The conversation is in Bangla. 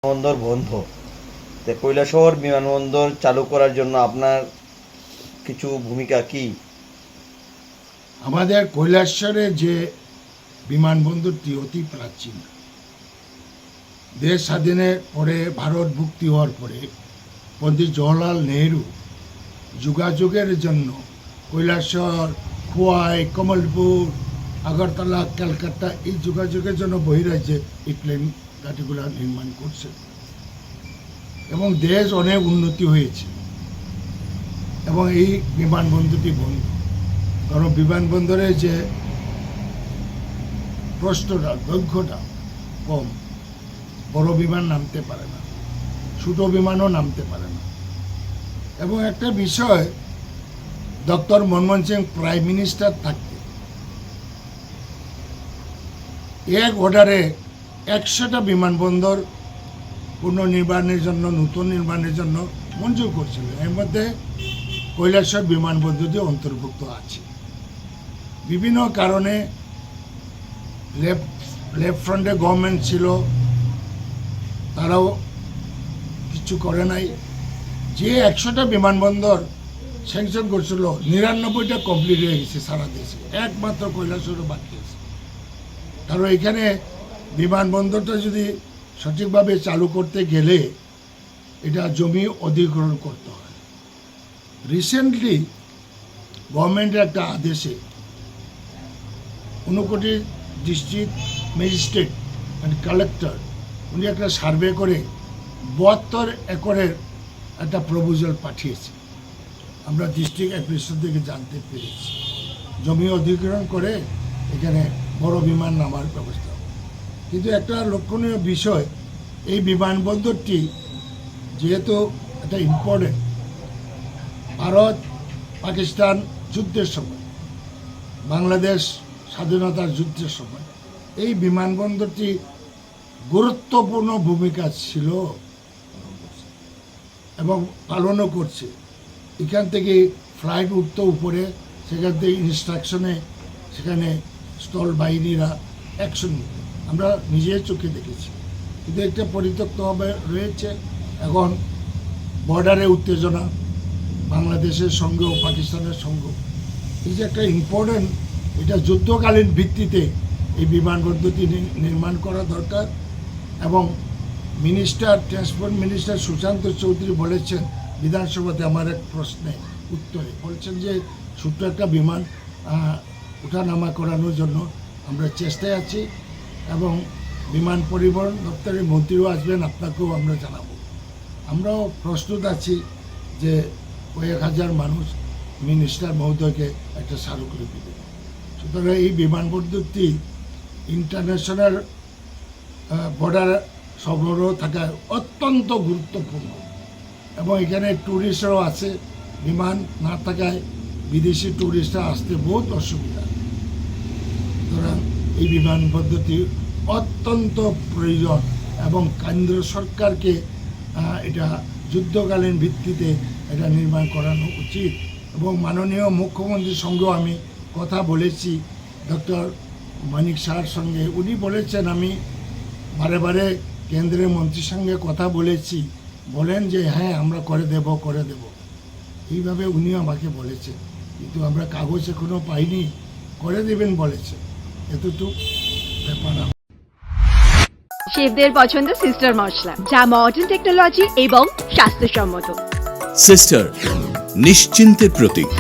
বিমানবন্দর বন্ধ, তো কৈলাসহর বিমানবন্দর চালু করার জন্য আপনার কিছু ভূমিকা কি? আমাদের কৈলাসহরে যে বিমানবন্দরটি অতি প্রাচীন। দেশ স্বাধীনের পরে ভারত মুক্তি হওয়ার পরে পণ্ডিত জওহরলাল নেহরু যোগাযোগের জন্য কৈলাসহর, খোয়াই, কমলপুর, আগরতলা, ক্যালকাটা এই যোগাযোগের জন্য বহিরাজ্যে এই প্লেন গাড়িগুলো নির্মাণ করছে এবং দেশ অনেক উন্নতি হয়েছে এবং এই বিমানবন্দরটি বন্ধ। কারণ বিমানবন্দরে যে প্রস্থটা, দৈর্ঘ্যটা কম, বড় বিমান নামতে পারে না, ছোট বিমানও নামতে পারে না। এবং একটা বিষয়, doctor Manmohan Singh prime minister থাকতে এক অর্ডারে 100টা বিমানবন্দর পুনর্নির্মাণের জন্য, নতুন নির্মাণের জন্য মঞ্জুর করছিল। এর মধ্যে কৈলাসহর বিমানবন্দরটি অন্তর্ভুক্ত আছে। বিভিন্ন কারণে লেফট ফ্রন্টে গভর্নমেন্ট ছিল, তারাও কিছু করে নাই। যে 100টা বিমানবন্দর স্যাংশন করছিল, 99টা কমপ্লিট হয়ে গেছে সারা দেশে, একমাত্র কৈলাসহরে বাকি আছে। কারণ এখানে বিমানবন্দরটা যদি সঠিকভাবে চালু করতে গেলে এটা জমি অধিগ্রহণ করতে হয়। রিসেন্টলি গভর্নমেন্টের একটা আদেশে 59 ডিস্ট্রিক্ট ম্যাজিস্ট্রেট অ্যান্ড কালেক্টর উনি একটা সার্ভে করে 72 একরের একটা প্রপোজাল পাঠিয়েছে। আমরা ডিস্ট্রিক্ট অ্যাডমিনিস্ট্রেশন থেকে জানতে পেরেছি জমি অধিগ্রহণ করে এখানে বড় বিমান নামার ব্যবস্থা। কিন্তু একটা লক্ষণীয় বিষয়, এই বিমানবন্দরটি যেহেতু একটা ইম্পর্টেন্ট, ভারত পাকিস্তান যুদ্ধের সময়, বাংলাদেশ স্বাধীনতার যুদ্ধের সময় এই বিমানবন্দরটি গুরুত্বপূর্ণ ভূমিকা ছিল এবং পালনও করছে। এখান থেকে ফ্লাইট উঠত উপরে, সেখান থেকে ইনস্ট্রাকশনে সেখানে স্থল বাহিনীরা অ্যাকশন নিত, আমরা নিজের চোখে দেখেছি। কিন্তু একটা পরিত্যক্তভাবে রয়েছে। এখন বর্ডারে উত্তেজনা, বাংলাদেশের সঙ্গে ও পাকিস্তানের সঙ্গে, এই যে একটা ইম্পর্টেন্ট, এটা যুদ্ধকালীন ভিত্তিতে এই বিমানবন্দরটি নির্মাণ করা দরকার। এবং ট্রান্সপোর্ট মিনিস্টার সুশান্ত চৌধুরী বলেছেন বিধানসভাতে আমার এক প্রশ্নে উত্তরে, বলছেন যে ছোট্ট একটা বিমান ওঠানামা করানোর জন্য আমরা চেষ্টায় আছি এবং বিমান পরিবহন দপ্তরের মন্ত্রীও আসবেন, আপনাকেও আমরা জানাবো। আমরাও প্রস্তুত আছি যে কয়েক হাজার মানুষ মিনিস্টার মহোদয়কে একটা স্মারকলিপি দেবে। সুতরাং এই বিমানবন্দরটি ইন্টারন্যাশনাল বর্ডার সরবরাহ থাকা অত্যন্ত গুরুত্বপূর্ণ এবং এখানে ট্যুরিস্টরাও আছে। বিমান না থাকায় বিদেশি ট্যুরিস্টরা আসতে বহুত অসুবিধা। সুতরাং এই বিমানবন্দরটি অত্যন্ত প্রয়োজন এবং কেন্দ্র সরকারকে এটা যুদ্ধকালীন ভিত্তিতে এটা নির্মাণ করানো উচিত। এবং মাননীয় মুখ্যমন্ত্রীর সঙ্গেও আমি কথা বলেছি, ডক্টর মানিক শাহর সঙ্গে। উনি বলেছেন, আমি বারে বারে কেন্দ্রের মন্ত্রীর সঙ্গে কথা বলেছি, বলেন যে হ্যাঁ আমরা করে দেব। এইভাবে উনিও আমাকে বলেছেন, কিন্তু আমরা কাগজ এখনও পাইনি, করে দেবেন বলেছে। এতটুকু ব্যাপার। শেফদের পছন্দ সিস্টার মশলা, যা মডার্ন টেকনোলজি এবং স্বাস্থ্যসম্মত। সিস্টার, নিশ্চিন্তের প্রতীক।